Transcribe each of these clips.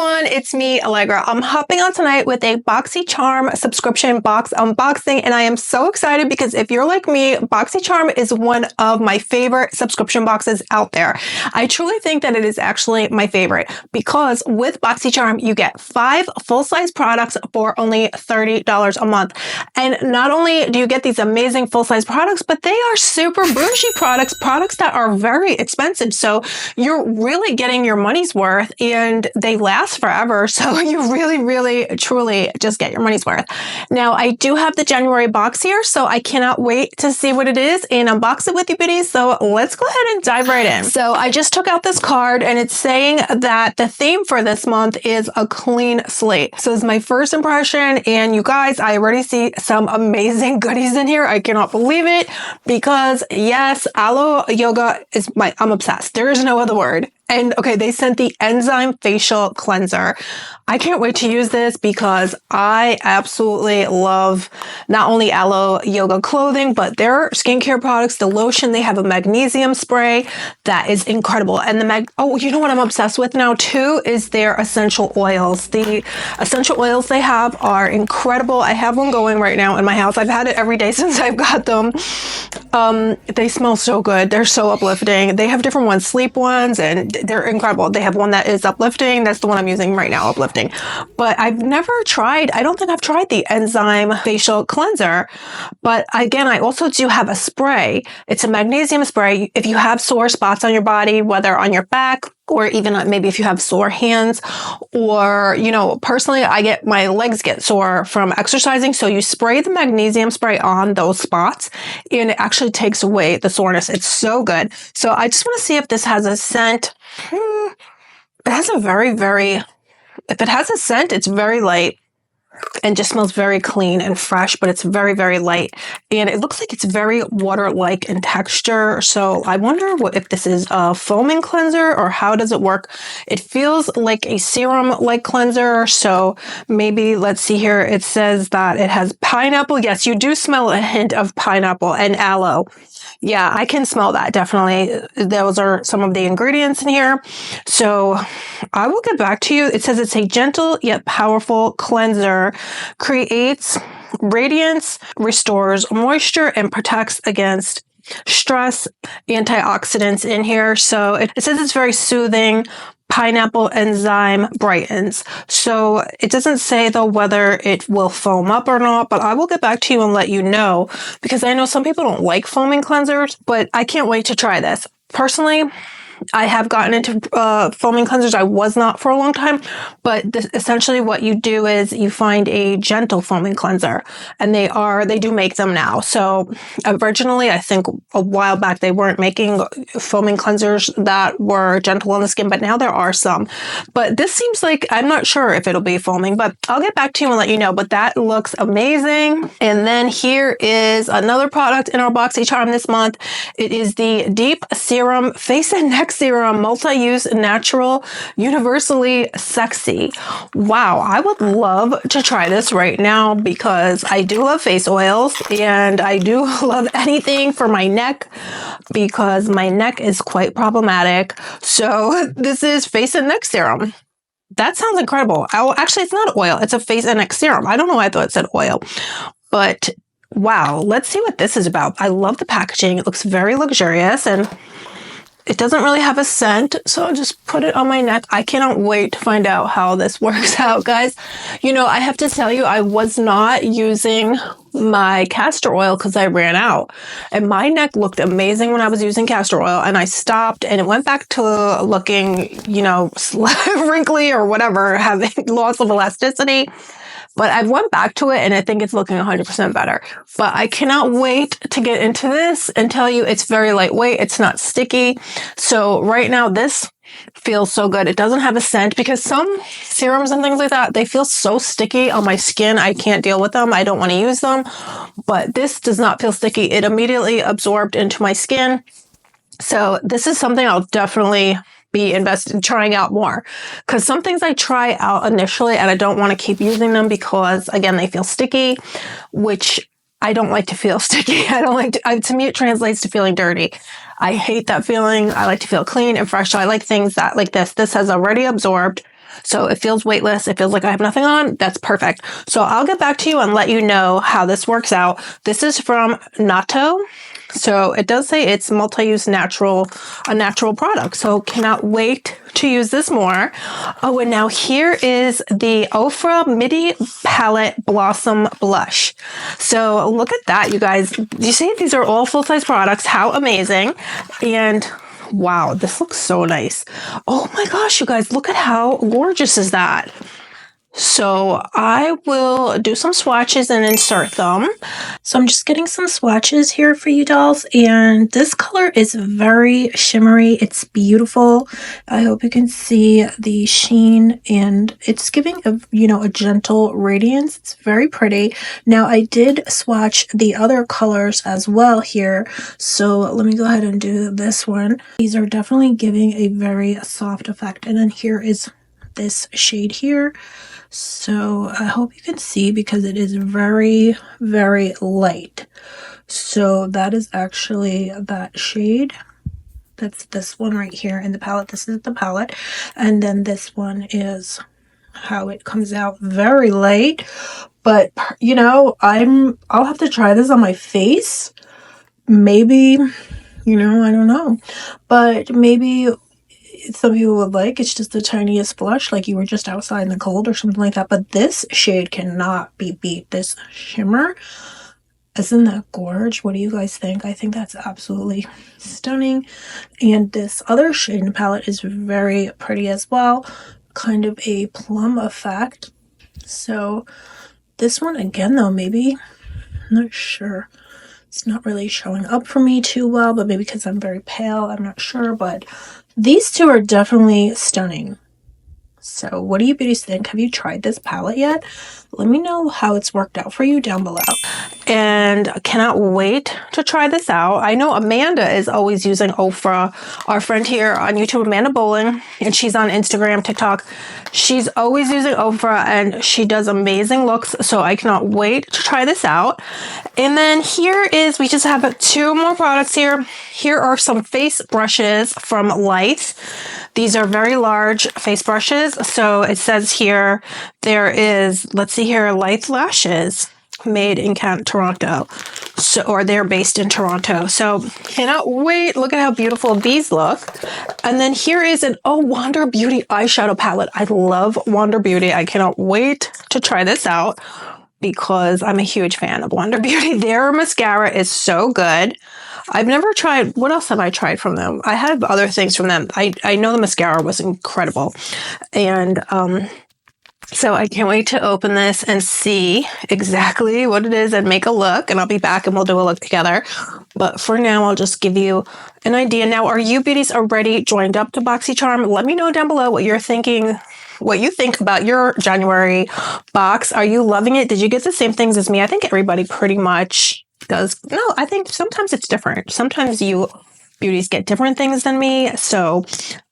everyone, it's me, Alegra. I'm hopping on tonight with a boxycharm subscription box unboxing, and I am so excited because if you're like me, boxycharm is one of my favorite subscription boxes out there. I truly think that it is actually my favorite because with boxycharm, you get 5 full-size products for only $30 a month. And not only do you get these amazing full-size products, but they are super bougie products that are very expensive. So you're really getting your money's worth, and they last forever. So you really, truly just get your money's worth. Now, I do have the January box here, so I cannot wait to see what it is and unbox it with you, biddies. So let's go ahead and dive right in. So I just took out this card, and it's saying that the theme for this month is a clean slate. So it's my first impression, and you guys, I already see some amazing goodies in here. I cannot believe it because yes, aloe yoga is I'm obsessed. There is no other word. And okay, they sent the Enzyme Facial Cleanser. I can't wait to use this because I absolutely love not only aloe yoga clothing, but their skincare products, the lotion, they have a magnesium spray that is incredible. And you know what I'm obsessed with now too is their essential oils. The essential oils they have are incredible. I have one going right now in my house. I've had it every day since I've got them. They smell so good. They're so uplifting. They have different ones, sleep ones, and they're incredible. They have one that is uplifting. That's the one I'm using right now, uplifting. But I've never tried, I don't think I've tried the Enzyme Facial Cleanser. But again, I also do have a spray. It's a magnesium spray. If you have sore spots on your body, whether on your back, or even maybe if you have sore hands, or, you know, personally, my legs get sore from exercising. So you spray the magnesium spray on those spots and it actually takes away the soreness. It's so good. So I just want to see if this has a scent. It has a if it has a scent, it's very light and just smells very clean and fresh, but it's very light. And it looks like it's very water-like in texture. So I wonder if this is a foaming cleanser or how does it work? It feels like a serum-like cleanser. So maybe, let's see here. It says that it has pineapple. Yes, you do smell a hint of pineapple and aloe. Yeah, I can smell that, definitely. Those are some of the ingredients in here. So I will get back to you. It says it's a gentle yet powerful cleanser, creates radiance, restores moisture, and protects against stress, antioxidants in here. So it says it's very soothing. Pineapple enzyme brightens. So it doesn't say though whether it will foam up or not, but I will get back to you and let you know because I know some people don't like foaming cleansers, but I can't wait to try this. Personally, I have gotten into foaming cleansers. I was not for a long time, but essentially what you do is you find a gentle foaming cleanser, and they do make them now. So originally, I think a while back, they weren't making foaming cleansers that were gentle on the skin, but now there are some. But this seems like, I'm not sure if it'll be foaming, but I'll get back to you and let you know. But that looks amazing. And then here is another product in our boxycharm this month. It is the Deep Serum Face and Neck Serum Multi-Use Natural Universally Sexy. Wow, I would love to try this right now because I do love face oils and I do love anything for my neck because my neck is quite problematic. So this is Face and Neck Serum. That sounds incredible. Actually, it's not oil. It's a face and neck serum. I don't know why I thought it said oil, but wow, let's see what this is about. I love the packaging. It looks very luxurious and it doesn't really have a scent, so I'll just put it on my neck. I cannot wait to find out how this works out, guys. You know, I have to tell you, I was not using my castor oil because I ran out. And my neck looked amazing when I was using castor oil, and I stopped, and it went back to looking, you know, wrinkly or whatever, having loss of elasticity. But I went back to it and I think it's looking 100% better. But I cannot wait to get into this and tell you it's very lightweight. It's not sticky. So right now this feels so good. It doesn't have a scent because some serums and things like that, they feel so sticky on my skin. I can't deal with them. I don't want to use them. But this does not feel sticky. It immediately absorbed into my skin. So this is something I'll definitely be invested in trying out more because some things I try out initially and I don't want to keep using them because again, they feel sticky, which I don't like to feel sticky. I don't like to me, it translates to feeling dirty. I hate that feeling. I like to feel clean and fresh. So I like things that like this has already absorbed. So it feels weightless. It feels like I have nothing on. That's perfect. So I'll get back to you and let you know how this works out. This is from Natto. So it does say it's multi-use a natural product. So cannot wait to use this more. Oh, and now here is the Ofra Midi Palette Blossom Blush. So look at that, you guys. You see, these are all full-size products. How amazing. And wow, this looks so nice. Oh my gosh, you guys, look at how gorgeous is that. So I will do some swatches and insert them. So I'm just getting some swatches here for you dolls, and this color is very shimmery. It's beautiful. I hope you can see the sheen, and it's giving a gentle radiance. It's very pretty. Now I did swatch the other colors as well here. So let me go ahead and do this one. These are definitely giving a very soft effect. And then here is this shade here. So I hope you can see because it is very, very light. So that is actually that shade. That's this one right here in the palette. This is the palette. And then this one is how it comes out, very light. But, I'll have to try this on my face. Maybe, I don't know. But maybe some people would like it's just the tiniest blush, like you were just outside in the cold or something like that. But this shade cannot be beat. This shimmer, isn't that gorge? What do you guys think? I think that's absolutely stunning. And this other shade in the palette is very pretty as well, kind of a plum effect. So this one again though, maybe, I'm not sure. It's not really showing up for me too well, but maybe because I'm very pale, I'm not sure. But these two are definitely stunning. So what do you beauties think? Have you tried this palette yet? Let me know how it's worked out for you down below. And I cannot wait to try this out. I know Amanda is always using Ofra, our friend here on YouTube, Amanda Bowling, and she's on Instagram, TikTok. She's always using Ofra and she does amazing looks. So I cannot wait to try this out. And then here is, we just have 2 more products here. Here are some face brushes from Light. These are very large face brushes. So it says here, there is, let's see here, Light Lashes made in Toronto. So, or they're based in Toronto. So cannot wait. Look at how beautiful these look. And then here is an Wander Beauty eyeshadow palette. I love Wander Beauty. I cannot wait to try this out because I'm a huge fan of Wander Beauty. Their mascara is so good. I've never tried, what else have I tried from them? I have other things from them. I know the mascara was incredible. And so I can't wait to open this and see exactly what it is and make a look. And I'll be back and we'll do a look together. But for now, I'll just give you an idea. Now, are you beauties already joined up to boxycharm? Let me know down below what you're thinking, what you think about your January box. Are you loving it? Did you get the same things as me? I think everybody pretty much does. No, I think sometimes it's different. Sometimes you beauties get different things than me. So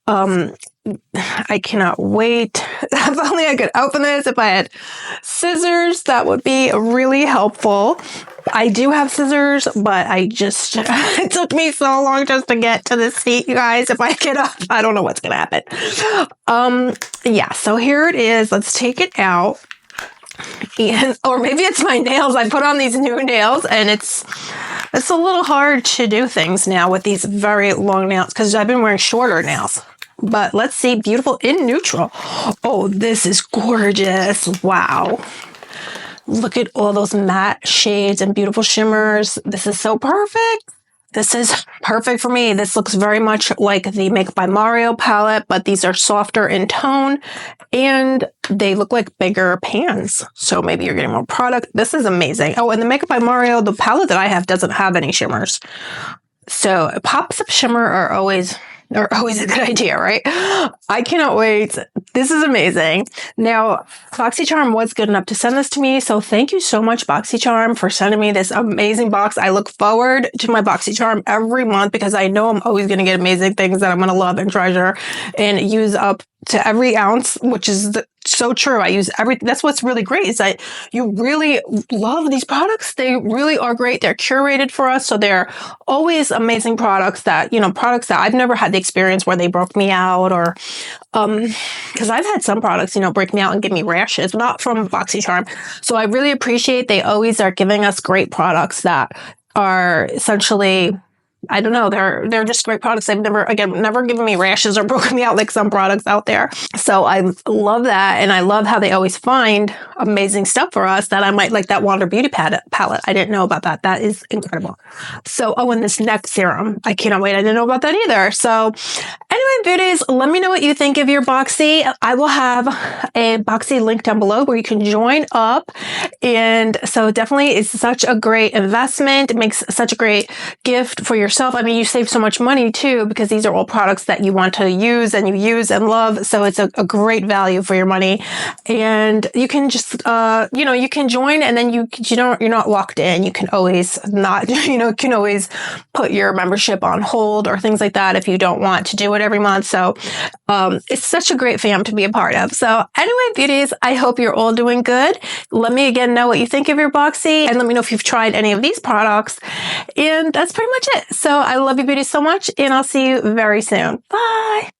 I cannot wait. If only I could open this. If I had scissors, that would be really helpful. I do have scissors, but it took me so long just to get to this seat, you guys. If I get up, I don't know what's going to happen. Yeah, so here it is. Let's take it out. Or maybe it's my nails. I put on these new nails and it's a little hard to do things now with these very long nails because I've been wearing shorter nails. But let's see, beautiful in neutral. Oh, this is gorgeous. Wow. Look at all those matte shades and beautiful shimmers. This is so perfect. This is perfect for me. This looks very much like the Makeup by Mario palette, but these are softer in tone and they look like bigger pans. So maybe you're getting more product. This is amazing. Oh, and the Makeup by Mario, the palette that I have doesn't have any shimmers. So pops of shimmer are always a good idea, right? I cannot wait. This is amazing. Now, boxycharm was good enough to send this to me. So thank you so much, boxycharm, for sending me this amazing box. I look forward to my boxycharm every month because I know I'm always going to get amazing things that I'm going to love and treasure and use up to every ounce, which is so true. I use everything. That's what's really great is that you really love these products. They really are great. They're curated for us. So they're always amazing products that, products that I've never had the experience where they broke me out or, because I've had some products, break me out and give me rashes, not from BoxyCharm. So I really appreciate they always are giving us great products that are essentially, I don't know. They're just great products. They've never given me rashes or broken me out like some products out there. So I love that. And I love how they always find amazing stuff for us that I might like. That Wander Beauty palette. I didn't know about that. That is incredible. So, and this neck serum. I cannot wait. I didn't know about that either. So anyway, beauties, let me know what you think of your Boxy. I will have a Boxy link down below where you can join up. And so definitely it's such a great investment. It makes such a great gift for yourself. I mean, you save so much money too, because these are all products that you want to use and you use and love. So it's a great value for your money. And you can just, you can join and then you're not locked in. You can always not, you can always put your membership on hold or things like that if you don't want to do it every month. So it's such a great fam to be a part of. So anyway, beauties, I hope you're all doing good. Let me again know what you think of your Boxy and let me know if you've tried any of these products. And that's pretty much it. So I love you, beauties, so much, and I'll see you very soon. Bye.